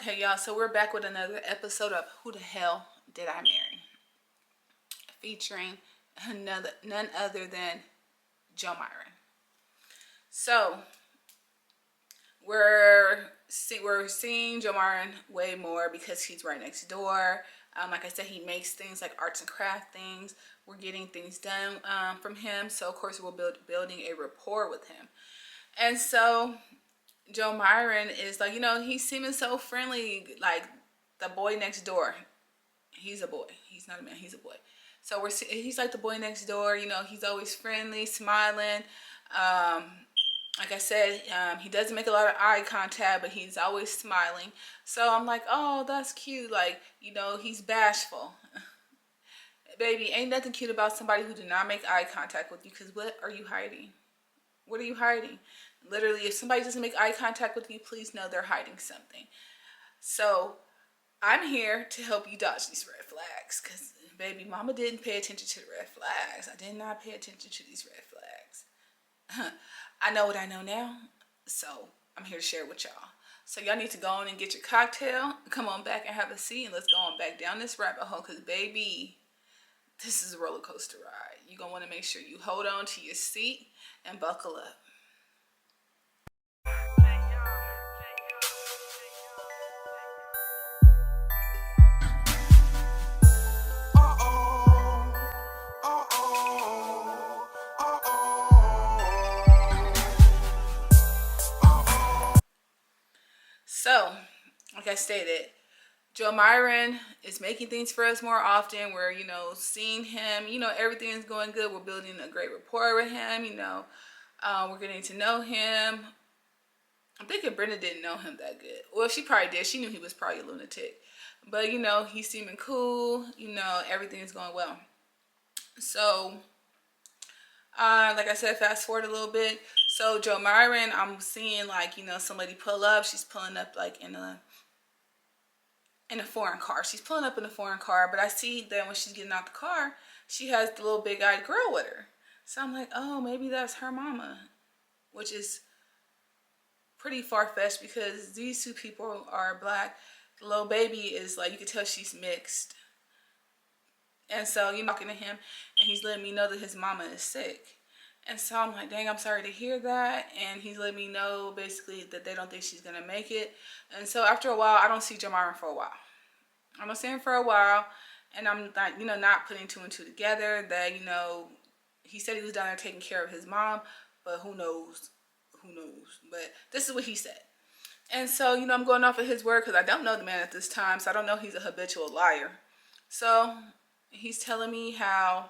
Okay, y'all, so we're back with another episode of Who the Hell Did I Marry? Featuring none other than Joe Myon. So we're seeing Joe Myon way more because he's right next door. Like I said, he makes things like arts and craft things. We're getting things done from him. So of course we're building a rapport with him. And so Joe Myon is like, he's seeming so friendly, like the boy next door. He's a boy. He's not a man. He's a boy. So he's like the boy next door. He's always friendly, smiling. Um, like I said, he doesn't make a lot of eye contact, but he's always smiling. So I'm like, oh, that's cute. Like, he's bashful. Baby, ain't nothing cute about somebody who do not make eye contact with you, because what are you hiding? What are you hiding? Literally, if somebody doesn't make eye contact with you, please know they're hiding something. So I'm here to help you dodge these red flags, because baby mama didn't pay attention to the red flags. I did not pay attention to these red flags. I know what I know now, so I'm here to share it with y'all. So y'all need to go on and get your cocktail, come on back and have a seat, and let's go on back down this rabbit hole, because baby, this is a roller coaster ride. You're gonna want to make sure you hold on to your seat and buckle up. So, like I stated, Joe Myon is making things for us more often. We're, seeing him, everything is going good. We're building a great rapport with him, we're getting to know him. I'm thinking Brenda didn't know him that good. Well, she probably did. She knew he was probably a lunatic. But, he's seeming cool. Everything is going well. So, like I said, fast forward a little bit. So Joe Myon, I'm seeing like, somebody pull up. She's pulling up like in a foreign car. She's pulling up in a foreign car, but I see that when she's getting out the car, she has the little big-eyed girl with her. So I'm like, oh, maybe that's her mama, which is pretty far-fetched because these two people are black. The little baby is like, you can tell she's mixed. And so you're talking to him, and he's letting me know that his mama is sick. And so I'm like, dang, I'm sorry to hear that. And he's letting me know basically that they don't think she's gonna make it. And so after a while, I don't see Joe Myon for a while. I'm gonna see him for a while, and I'm not, not putting two and two together. That he said he was down there taking care of his mom, but who knows? Who knows? But this is what he said. And so I'm going off of his word because I don't know the man at this time, so I don't know he's a habitual liar. So he's telling me how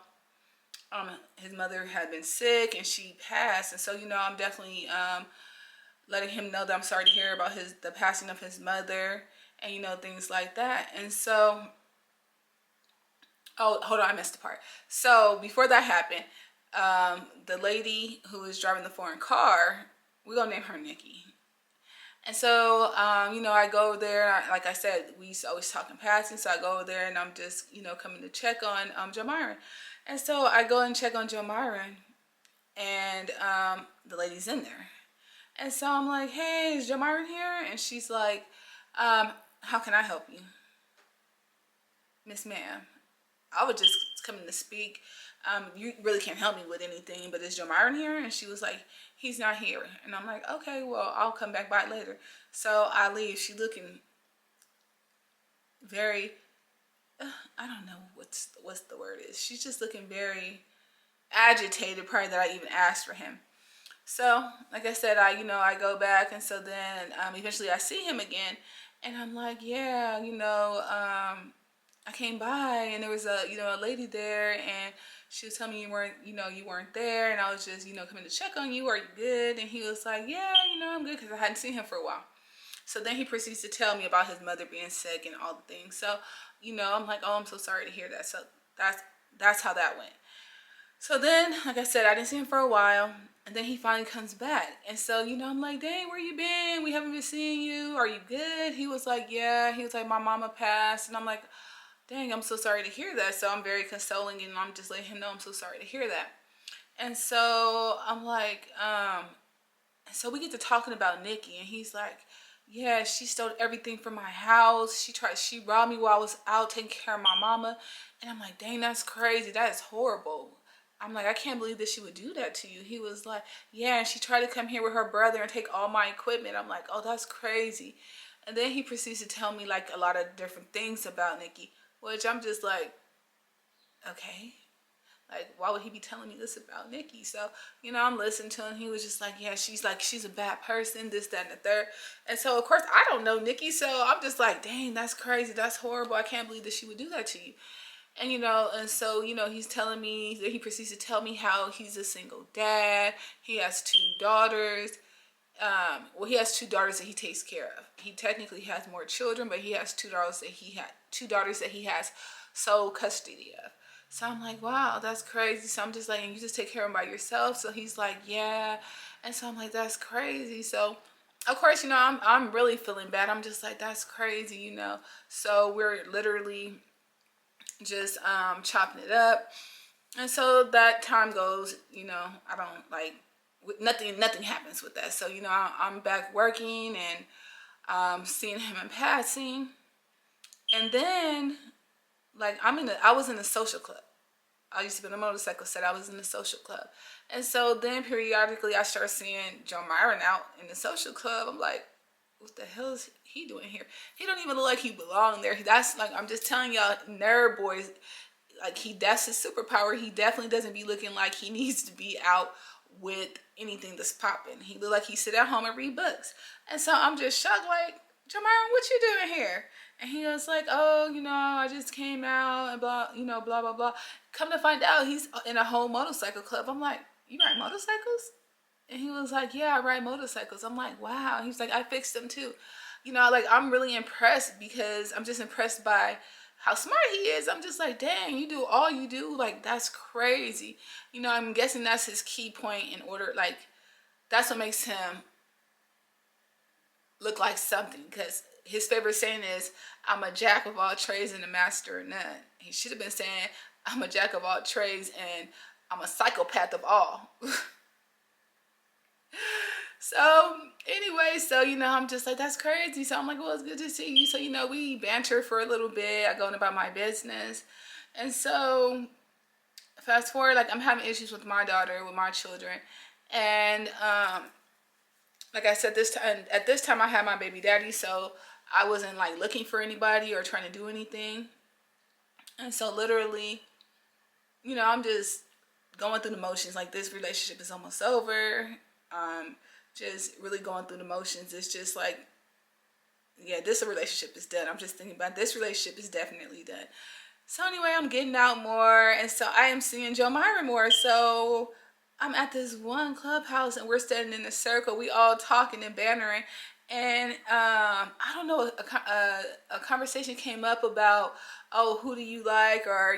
his mother had been sick and she passed, and so I'm definitely letting him know that I'm sorry to hear about the passing of his mother, and things like that. And so, oh, hold on, I missed the part. So before that happened, the lady who was driving the foreign car, we're gonna name her Nikki. And so, I go over there. Like I said, we used to always talk in passing. So I go over there, and I'm just, coming to check on Joe Myon. And so I go and check on Joe Myon, and the lady's in there. And so I'm like, hey, is Joe Myon here? And she's like, how can I help you? Miss ma'am, I was just coming to speak. You really can't help me with anything, but is Joe Myon here? And she was like, he's not here. And I'm like, okay, well, I'll come back by later. So I leave. She looking very, I don't know what's the word is. She's just looking very agitated, probably that I even asked for him. So, like I said, I go back, and so then eventually I see him again, and I'm like, yeah, I came by, and there was a lady there, and she was telling me you weren't there, and I was just, coming to check on you. Are you good? And he was like, yeah, I'm good, because I hadn't seen him for a while. So then he proceeds to tell me about his mother being sick and all the things. So, I'm like, oh, I'm so sorry to hear that. So that's how that went. So then, like I said, I didn't see him for a while, and then he finally comes back. And so, I'm like, dang, where you been? We haven't been seeing you. Are you good? He was like, yeah. He was like, my mama passed. And I'm like, dang, I'm so sorry to hear that. So I'm very consoling, and I'm just letting him know I'm so sorry to hear that. And so I'm like, so we get to talking about Nikki, and he's like, yeah, she stole everything from my house. She robbed me while I was out taking care of my mama. And I'm like, dang, that's crazy. That is horrible. I'm like, I can't believe that she would do that to you. He was like, yeah, and she tried to come here with her brother and take all my equipment. I'm like, oh, that's crazy. And then he proceeds to tell me like a lot of different things about Nikki, which I'm just like, okay. Like, why would he be telling me this about Nikki? So, I'm listening to him. He was just like, she's a bad person, this, that, and the third. And so, of course, I don't know Nikki. So I'm just like, dang, that's crazy. That's horrible. I can't believe that she would do that to you. And, and so, he's telling me that he proceeds to tell me how he's a single dad. He has two daughters. Well, he has two daughters that he takes care of. He technically has more children, but he has two daughters that he has sole custody of. So I'm like, wow, that's crazy. So I'm just like, and you just take care of them by yourself. So he's like, yeah. And so I'm like, that's crazy. So of course, I'm really feeling bad. I'm just like, that's crazy. So we're literally just chopping it up. And so that time goes, I don't like nothing happens with that. So, I'm back working and seeing him in passing. And then like I was in a social club. I used to be in a motorcycle set. I was in the social club. And so then periodically I started seeing Joe Myon out in the social club. I'm like, what the hell is he doing here? He don't even look like he belonged there. That's like, I'm just telling y'all, nerd boys, like that's his superpower. He definitely doesn't be looking like he needs to be out with anything that's popping. He look like he sit at home and read books. And so I'm just shocked, like, Jamar, what you doing here? And he was like, oh, I just came out and blah, blah, blah, blah. Come to find out, he's in a whole motorcycle club. I'm like, you ride motorcycles? And he was like, yeah, I ride motorcycles. I'm like, wow. He's like, I fixed them too. Like I'm really impressed because I'm just impressed by how smart he is. I'm just like, dang, you do all you do. Like, that's crazy. I'm guessing that's his key point in order. Like, that's what makes him look like something. Because his favorite saying is, I'm a jack of all trades and a master of none. He should have been saying, I'm a jack of all trades and I'm a psychopath of all. So anyway, so I'm just like, that's crazy. So I'm like, well, it's good to see you. So we banter for a little bit. I go on about my business. And so fast forward, like I'm having issues with my daughter, with my children. And like I said, at this time I had my baby daddy, so I wasn't like looking for anybody or trying to do anything. And so literally, I'm just going through the motions. Like, this relationship is almost over. Just really going through the motions. It's just like, yeah, this relationship is done. I'm just thinking about this relationship is definitely done. So anyway, I'm getting out more, and so I am seeing Joe Myon more. So I'm at this one clubhouse, and we're standing in a circle. We all talking and bantering, and I don't know, a conversation came up about, oh, who do you like, or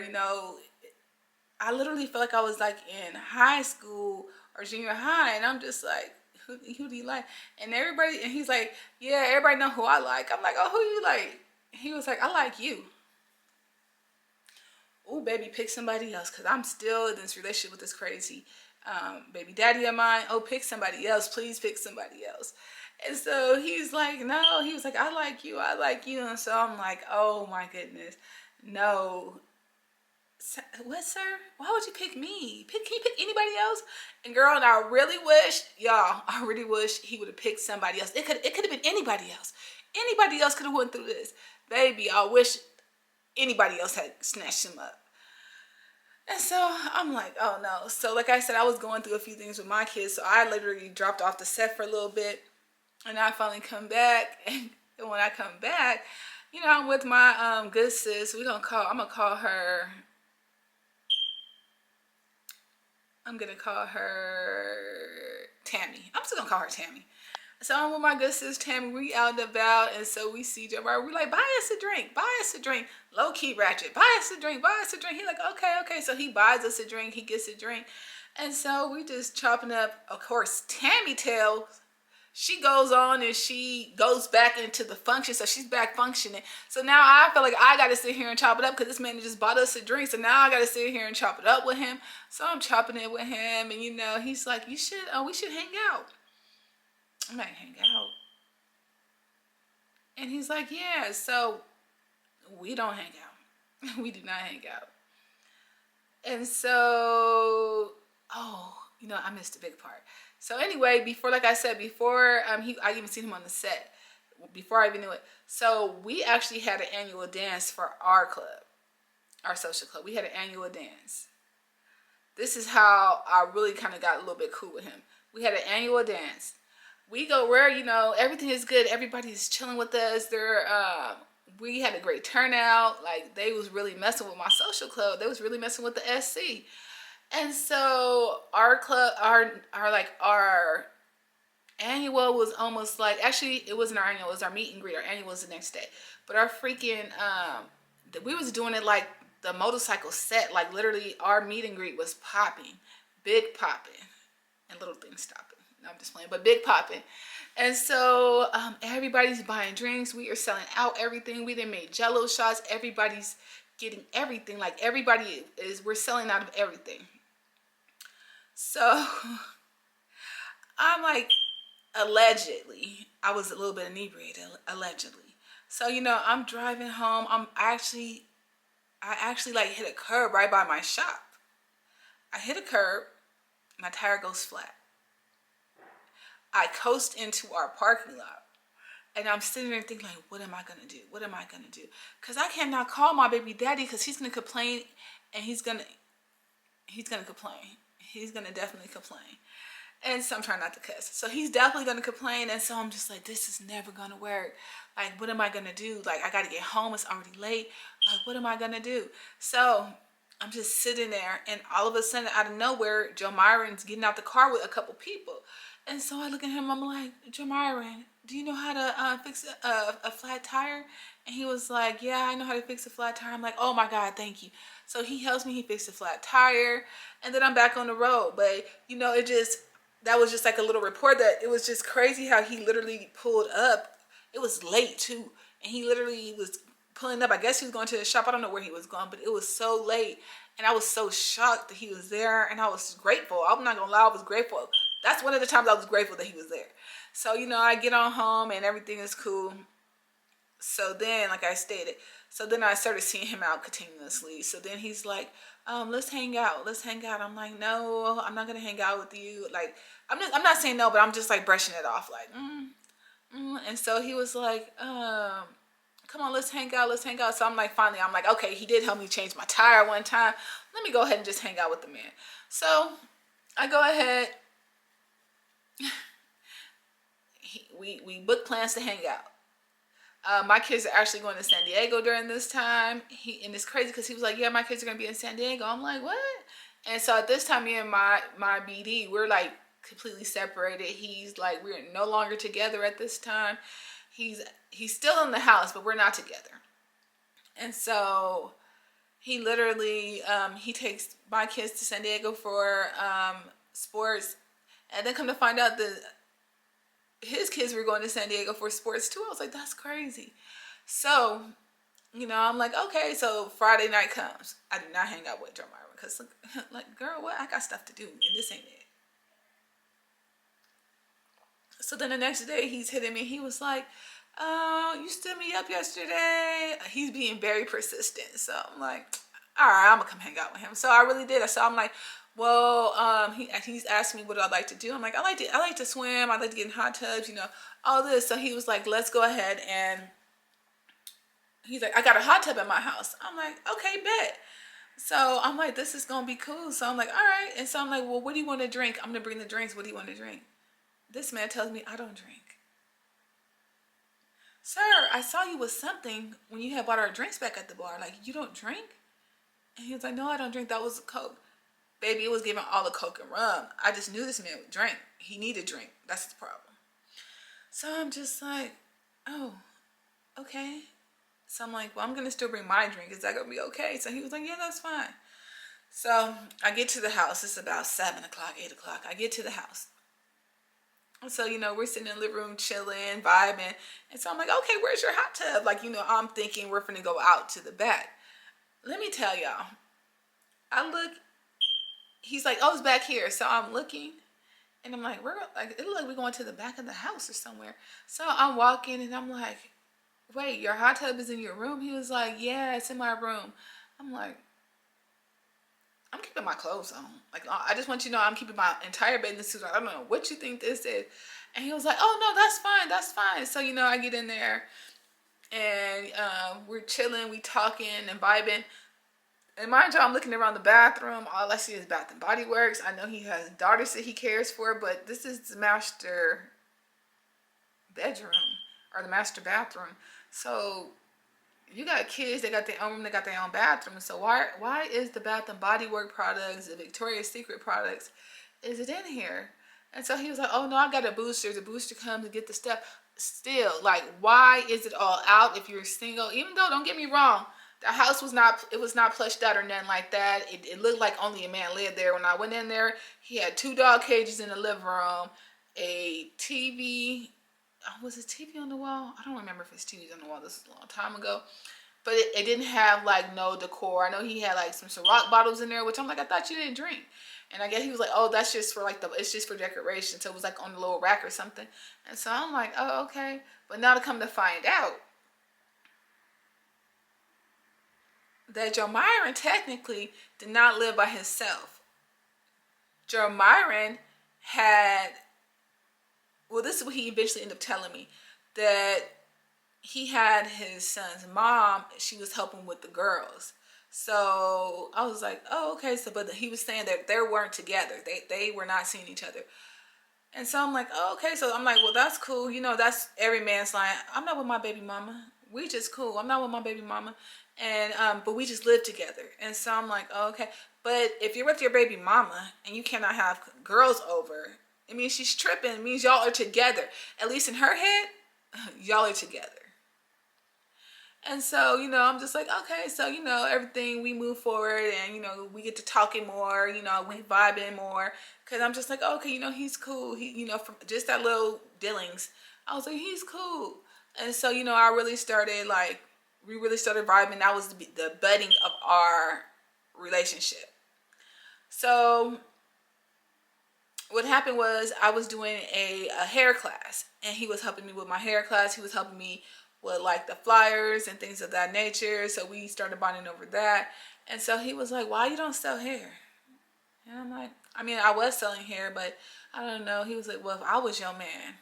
I literally felt like I was like in high school or junior high, and I'm just like, who do you like? And he's like, yeah, everybody know who I like. I'm like, oh, who you like? He was like, I like you. Oh, baby, pick somebody else, because I'm still in this relationship with this crazy baby daddy of mine. Oh, pick somebody else. Please pick somebody else. And so he's like, no. He was like, I like you. I like you. And so I'm like, oh, my goodness. No. What, sir? Why would you pick me? Can you pick anybody else? And girl, and I really wish he would have picked somebody else. It could have been anybody else. Anybody else could have went through this. Baby, I wish anybody else had snatched him up. And so I'm like, oh no. So like I said, I was going through a few things with my kids. So I literally dropped off the set for a little bit. And I finally come back. And when I come back, I'm with my good sis. I'm gonna call her Tammy. I'm still gonna call her Tammy. So I'm with my good sis Tammy. We out and about, and so we see Joe. We're like, buy us a drink. Buy us a drink. Low key ratchet. Buy us a drink. Buy us a drink. He's like, okay. So he buys us a drink. He gets a drink, and so we just chopping up. Of course, Tammy tells. She goes on and she goes back into the function, so she's back functioning. So now I feel like I gotta sit here and chop it up because this man just bought us a drink. So now I gotta sit here and chop it up with him. So I'm chopping it with him, and he's like, we should hang out. I'm like, hang out? And he's like, yeah. So we don't hang out. We do not hang out. And so, oh, I missed a big part. So anyway, before, like I said, before I even seen him on the set, before I even knew it. So we actually had an annual dance for our club, our social club. We had an annual dance. This is how I really kind of got a little bit cool with him. We had an annual dance. We go where, everything is good. Everybody's chilling with us. We had a great turnout. Like, they was really messing with my social club. They was really messing with the SC. And so our club, our annual was almost like, actually it wasn't our annual, it was our meet and greet. Our annual was the next day. But our freaking, we was doing it like the motorcycle set. Like, literally our meet and greet was popping, big popping, and little things stopping. No, I'm just playing, but big popping. And so everybody's buying drinks. We are selling out everything. We done made Jello shots. Everybody's getting everything. Like, we're selling out of everything. So I'm like, allegedly, I was a little bit inebriated, allegedly. So, I'm driving home. I actually like hit a curb right by my shop. I hit a curb. My tire goes flat. I coast into our parking lot. And I'm sitting there thinking, like, what am I going to do? What am I going to do? Because I cannot call my baby daddy, because he's going to complain, and he's going to complain. He's going to definitely complain. And so I'm trying not to cuss. So he's definitely going to complain. And so I'm just like, this is never going to work. Like, what am I going to do? Like, I got to get home. It's already late. Like, what am I going to do? So I'm just sitting there. And all of a sudden, out of nowhere, Joe Myron's getting out the car with a couple people. And so I look at him. I'm like, Joe Myron, do you know how to fix a flat tire? And he was like, yeah, I know how to fix a flat tire. I'm like, oh my God, thank you. So he helps me. He fixed a flat tire. And then I'm back on the road. But, that was just like a little report that it was just crazy how he literally pulled up. It was late too. And he literally was pulling up. I guess he was going to the shop. I don't know where he was going, but it was so late. And I was so shocked that he was there. And I was grateful. I'm not going to lie, I was grateful. That's one of the times I was grateful that he was there. So, I get on home and everything is cool. So then, like I stated, so then I started seeing him out continuously. So then he's like, let's hang out. Let's hang out. I'm like, no, I'm not going to hang out with you. Like, I'm not saying no, but I'm just like brushing it off. Like, And so he was like, come on, let's hang out. Let's hang out. So I'm like, finally, I'm like, okay, he did help me change my tire one time. Let me go ahead and just hang out with the man. So I go ahead. We booked plans to hang out. My kids are actually going to San Diego during this time. And it's crazy because he was like, yeah, my kids are going to be in San Diego. I'm like, what? And so at this time, me and my BD, we're like completely separated. He's like, we're no longer together at this time. He's still in the house, but we're not together. And so he literally, he takes my kids to San Diego for sports. And then come to find out that his kids were going to San Diego for sports too. I was like, that's crazy. So, I'm like, okay. So Friday night comes. I do not hang out with Joe Myron because, like, girl, what? I got stuff to do, and this ain't it. So then the next day, he's hitting me. He was like, you stood me up yesterday. He's being very persistent. So I'm like, all right, I'm gonna come hang out with him. So I really did. So I'm like, well, he's asked me what I like to do. I'm like, I like to swim. I like to get in hot tubs, all this. So he was like, let's go ahead. And he's like, I got a hot tub at my house. I'm like, okay, bet. So I'm like, this is going to be cool. So I'm like, all right. And so I'm like, well, what do you want to drink? I'm going to bring the drinks. What do you want to drink? This man tells me I don't drink. Sir, I saw you with something when you had bought our drinks back at the bar. Like, you don't drink? And he was like, no, I don't drink. That was a Coke. Baby, it was giving all the Coke and rum. I just knew this man would drink. He needed drink. That's the problem. So I'm just like, oh, okay. So I'm like, well, I'm going to still bring my drink. Is that going to be okay? So he was like, yeah, that's fine. So I get to the house. It's about 7 o'clock, 8 o'clock. I get to the house. So, we're sitting in the living room chilling, vibing. And so I'm like, okay, where's your hot tub? Like, I'm thinking we're going to go out to the back. Let me tell y'all. I look. He's like, oh, it's back here. So I'm looking, and I'm like, it looks like we're going to the back of the house or somewhere. So I'm walking, and I'm like, wait, your hot tub is in your room? He was like, yeah, it's in my room. I'm like, I'm keeping my clothes on. Like, I just want you to know I'm keeping my entire bathing suit on. I don't know what you think this is. And he was like, oh, no, that's fine. That's fine. So, you know, I get in there and we're chilling, we talking and vibing. And mind you, I'm looking around the bathroom. All I see is Bath and Body Works. I know he has daughters that he cares for, but this is the master bedroom or the master bathroom. So you got kids, they got their own room, they got their own bathroom. So why is the Bath and Body Works products, the Victoria's Secret products, is it in here? And so he was like, oh no, I got a booster. The booster comes to get the stuff. Still, like, why is it all out if you're single? Even though, don't get me wrong, the house was not, it was not plushed out or nothing like that. It looked like only a man lived there. When I went in there, he had 2 dog cages in the living room, a TV. Was it TV on the wall? I don't remember if it's TV on the wall. This is a long time ago. But it didn't have like no decor. I know he had like some Ciroc bottles in there, which I'm like, I thought you didn't drink. And I guess he was like, oh, that's just for like it's just for decoration. So it was like on the little rack or something. And so I'm like, oh, okay. But now to come to find out that Joe Myon technically did not live by himself. Joe Myon had, well, this is what he eventually ended up telling me, that he had his son's mom, she was helping with the girls. So I was like, oh, okay. So, but he was saying that they weren't together. They were not seeing each other. And so I'm like, oh, okay. So I'm like, well, that's cool. You know, that's every man's line. I'm not with my baby mama. We just cool. I'm not with my baby mama. And, but we just live together. And so I'm like, oh, okay. But if you're with your baby mama and you cannot have girls over, it means she's tripping. It means y'all are together. At least in her head, y'all are together. And so, you know, I'm just like, okay, so, you know, everything, we move forward and, you know, we get to talking more, you know, we vibing more. Cause I'm just like, okay, you know, he's cool. He, you know, from just that little dealings, I was like, he's cool. And so, you know, we really started vibing. That was the budding of our relationship. So what happened was I was doing a hair class and he was helping me with my hair class. He was helping me with like the flyers and things of that nature. So we started bonding over that. And so he was like, why you don't sell hair? And I'm like, I mean, I was selling hair, but I don't know. He was like, well, if I was your man,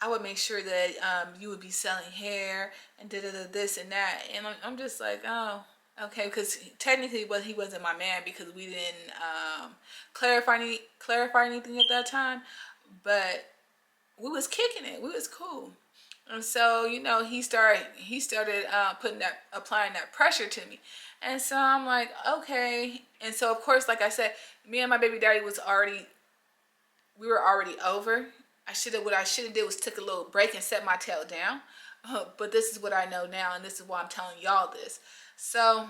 I would make sure that you would be selling hair and this and that. And I'm just like, oh, okay, because technically, he wasn't my man because we didn't clarify anything at that time. But we was kicking it. We was cool. And so, you know, he started applying that pressure to me. And so I'm like, okay. And so of course, like I said, me and my baby daddy we were already over. What I should have did was took a little break and set my tail down. But this is what I know now, and this is why I'm telling y'all this. So,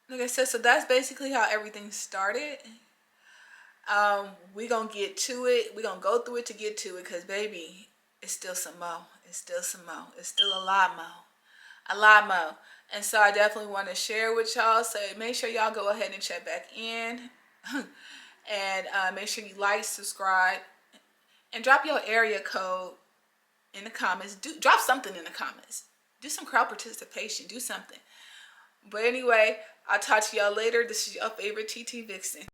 like I said, so that's basically how everything started. We gonna get to it. We gonna go through it to get to it, because baby, it's still some more. It's still some more. It's still a lot more. A lot more. And so I definitely want to share with y'all. So make sure y'all go ahead and check back in. And make sure you like, subscribe, and drop your area code in the comments. Drop something in the comments. Do some crowd participation. Do something. But anyway, I'll talk to y'all later. This is your favorite TT Vixen.